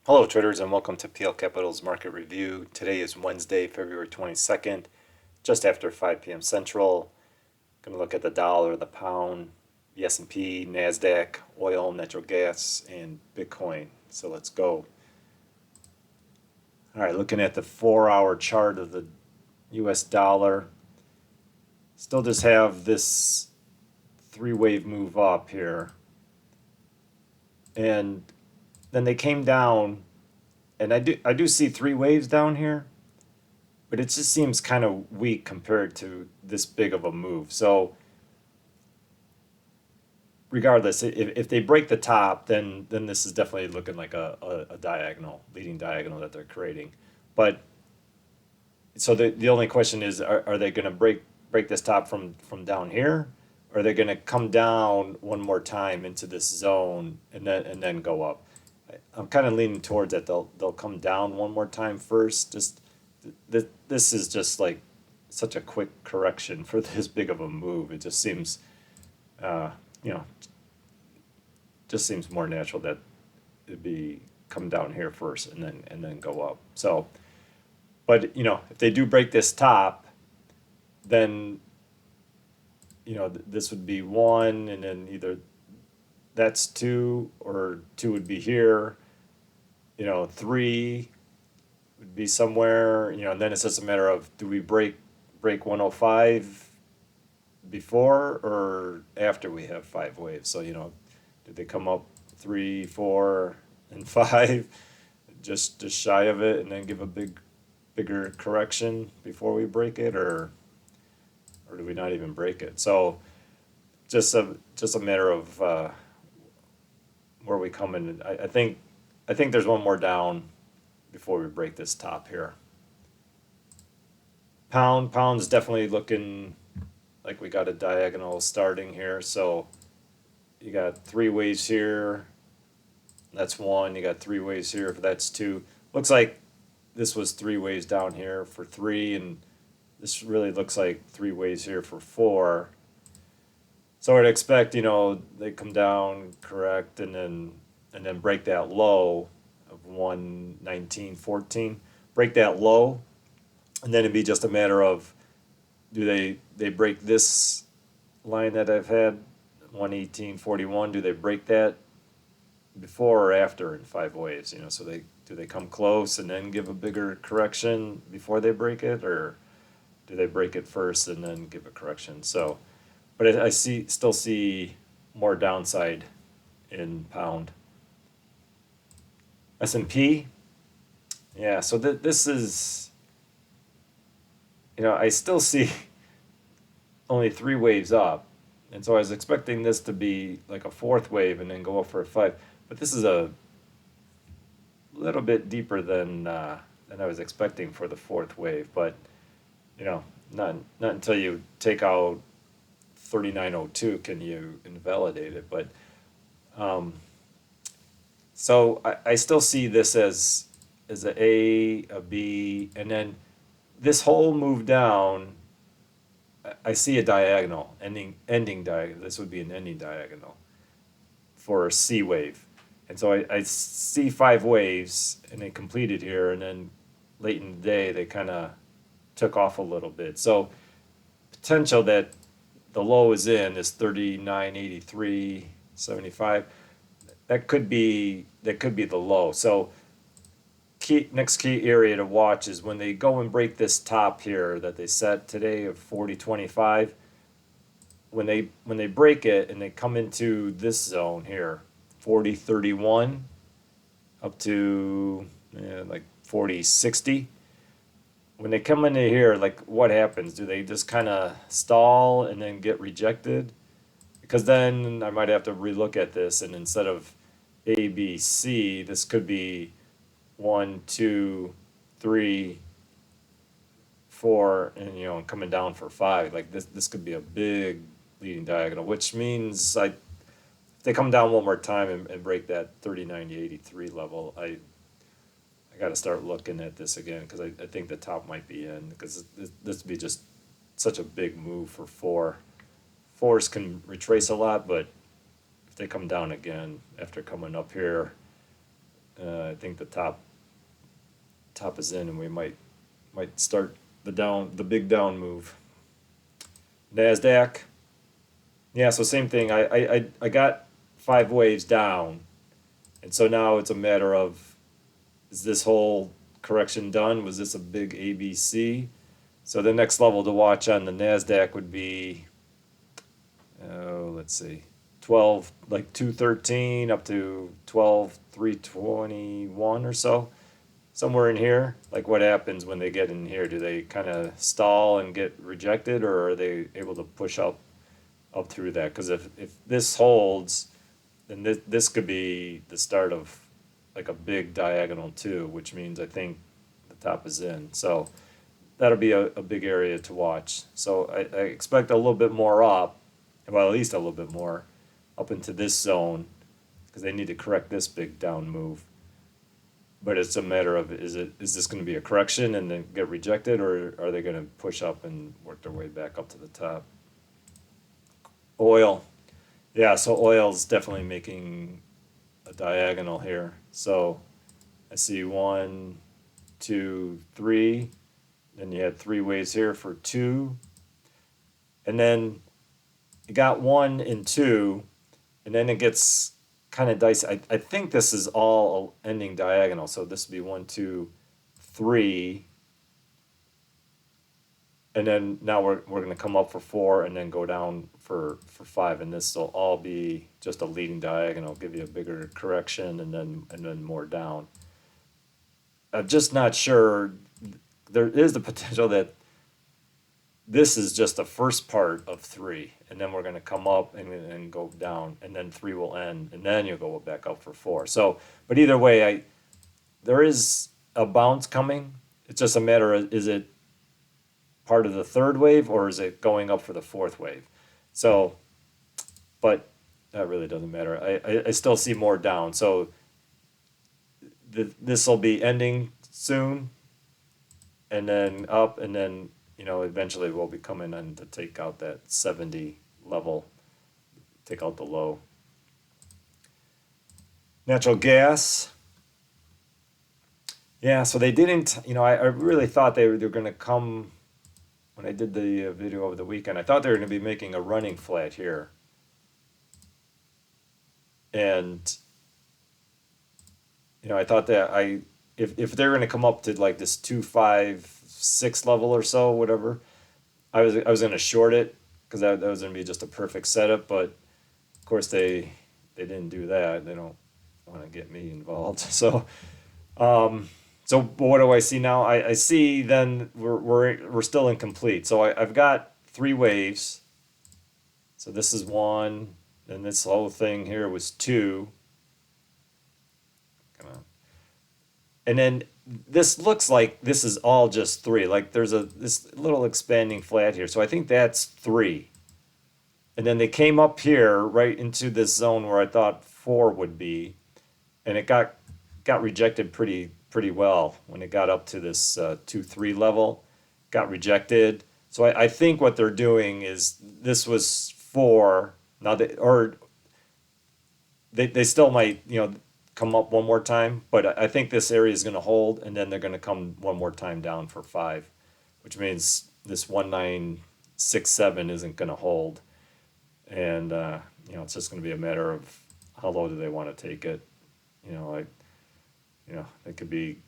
Hello traders and welcome to PL Capital's Market Review. Today is Wednesday, February 22nd, just after 5 p.m. Central. Going to look at the dollar, the pound, the S&P, Nasdaq, oil, natural gas, and Bitcoin. So let's go. All right, looking at the 4-hour chart of the US dollar. Still just have this three-wave move up here. And then they came down, and I do see three waves down here, but it just seems kind of weak compared to this big of a move. So regardless, if they break the top, then this is definitely looking like a diagonal, leading diagonal that they're creating. But so the only question is, are they going to break this top from down here? Or are they going to come down one more time into this zone and then go up? I'm kind of leaning towards that they'll come down one more time first. Just this is just like such a quick correction for this big of a move. It just seems, uh, you know, just seems more natural that it'd be come down here first and then go up. So, but if they do break this top, then this would be one, and then either that's two, or two would be here. Three would be somewhere. And then it's just a matter of, do we break 105 before or after we have five waves? So did they come up 3, 4, and 5, just shy of it, and then give a bigger correction before we break it, or do we not even break it? So just a matter of where we come in. I think there's one more down before we break this top here. Pound's definitely looking like we got a diagonal starting here. So you got three waves here. That's one. You got three waves here. That's two. Looks like this was three waves down here for three, and this really looks like three waves here for four. So I'd expect, they come down, correct, and then break that low of 119.14. Break that low, and then it'd be just a matter of, do they break this line that I've had, 118.41? Do they break that before or after in five waves? So do they come close and then give a bigger correction before they break it, or do they break it first and then give a correction? So, but I still see more downside in pound. S&P, yeah. So this is, I still see only three waves up, and so I was expecting this to be like a fourth wave and then go up for a five. But this is a little bit deeper than I was expecting for the fourth wave. But not until you take out 3902 can you invalidate it. But so I still see this as a B, and then this whole move down, I see a diagonal, ending diagonal. This would be an ending diagonal for a C wave. And so I see five waves, and they completed here, and then late in the day they kind of took off a little bit. So potential that the low is in is 39.8375. That could be the low. So next key area to watch is when they go and break this top here that they set today of 40.25. When they break it and they come into this zone here, 40.31 up to like 40.60. When they come into here, like, what happens? Do they just kind of stall and then get rejected? Because then I might have to relook at this, and instead of A, B, C, this could be 1, 2, 3, 4, and coming down for 5. Like this could be a big leading diagonal, which means if they come down one more time and break that 39.83 level, I got to start looking at this again, because I think the top might be in, because this would be just such a big move for four. Fours can retrace a lot, but if they come down again after coming up here, I think the top is in, and we might start the big down move. Nasdaq, yeah. So same thing. I got 5 waves down, and so now it's a matter of, is this whole correction done? Was this a big ABC? So the next level to watch on the Nasdaq would be, oh, let's see, 12, like 213 up to 12,321 or so, somewhere in here. Like, what happens when they get in here? Do they kind of stall and get rejected, or are they able to push up through that? Because if this holds, then this could be the start of like a big diagonal too, which means I think the top is in. So that'll be a big area to watch. So I expect a little bit more up, well, at least a little bit more up into this zone, because they need to correct this big down move. But it's a matter of, is this going to be a correction and then get rejected, or are they going to push up and work their way back up to the top? Oil. Yeah, so oil's definitely making a diagonal here. So I see 1, 2, 3. Then you had 3 waves here for 2. And then you got 1 and 2. And then it gets kind of dicey. I think this is all ending diagonal. So this would be 1, 2, 3. And then now we're going to come up for 4 and then go down for 5. And this will all be just a leading diagonal, give you a bigger correction and then more down. I'm just not sure. There is the potential that this is just the first part of 3, and then we're going to come up and go down, and then 3 will end, and then you'll go back up for 4. So, but either way, there is a bounce coming. It's just a matter of, is it part of the 3rd wave, or is it going up for the 4th wave? So, but that really doesn't matter. I still see more down. So this will be ending soon, and then up, and then eventually we'll be coming in to take out that 70 level, take out the low. Natural gas. Yeah, so they didn't, I really thought they were going to come, when I did the video over the weekend, I thought they were going to be making a running flat here. And, I thought that if they're going to come up to like this 256 level or so, whatever, I was going to short it, because that was going to be just a perfect setup. But of course they didn't do that. They don't want to get me involved. So so what do I see now? I see then we're still incomplete. So I've got 3 waves. So this is 1, and this whole thing here was 2. Come on. And then this looks like this is all just 3. Like there's this little expanding flat here. So I think that's 3. And then they came up here right into this zone where I thought 4 would be, and it got rejected pretty well when it got up to this 2, 3 level. Got rejected. So I think what they're doing is, this was 4. Now they still might come up one more time, but I think this area is going to hold, and then they're going to come one more time down for 5, which means this 1967 isn't going to hold, and it's just going to be a matter of how low do they want to take it. It could be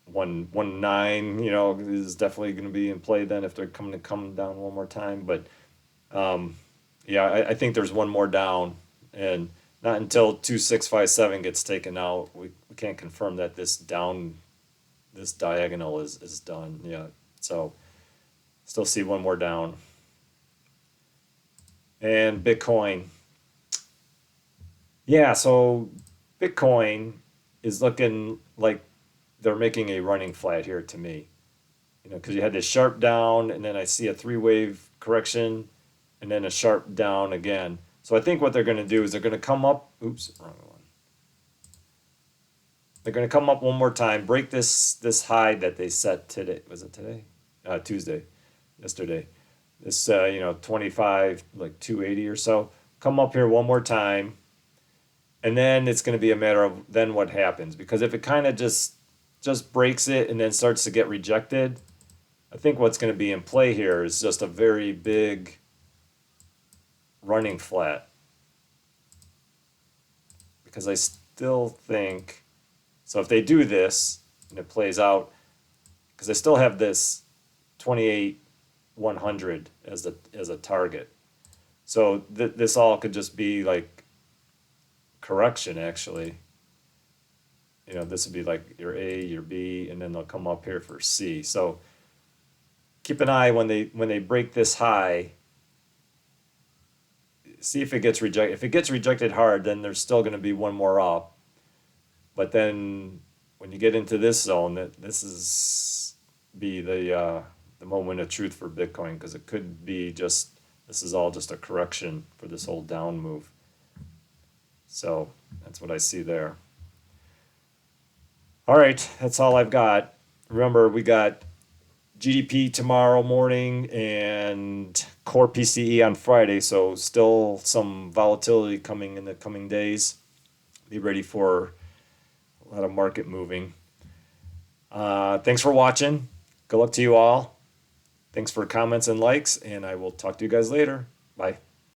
119. Is definitely going to be in play then if they're coming to come down one more time. But yeah, I think there's one more down, and not until 2657 gets taken out, we can't confirm that this diagonal is done yet. So still see one more down. And Bitcoin. Yeah, so Bitcoin is looking like they're making a running flat here to me. Because you had this sharp down, and then I see a 3-wave correction, and then a sharp down again. So I think what they're going to do is they're going to come up. Oops, wrong one. They're going to come up one more time, break this high that they set today. Was it today? Tuesday, yesterday. This 25, like 280 or so. Come up here one more time, And then it's going to be a matter of then what happens. Because if it kind of just breaks it and then starts to get rejected, I think what's going to be in play here is just a very big running flat. Because I still think, so if they do this and it plays out, because I still have this 28,100 as a target. So this all could just be like correction, actually. You know, this would be like your A, your B, and then they'll come up here for C. So keep an eye when they break this high. See if it gets rejected. If it gets rejected hard, then there's still going to be one more up. But then when you get into this zone, this is be the moment of truth for Bitcoin, because it could be just, this is all just a correction for this whole down move. So that's what I see there. All right, that's all I've got. Remember, we got GDP tomorrow morning and core PCE on Friday, so still some volatility coming in the coming days. Be ready for a lot of market moving. Thanks for watching. Good luck to you all. Thanks for comments and likes, and I will talk to you guys later. Bye.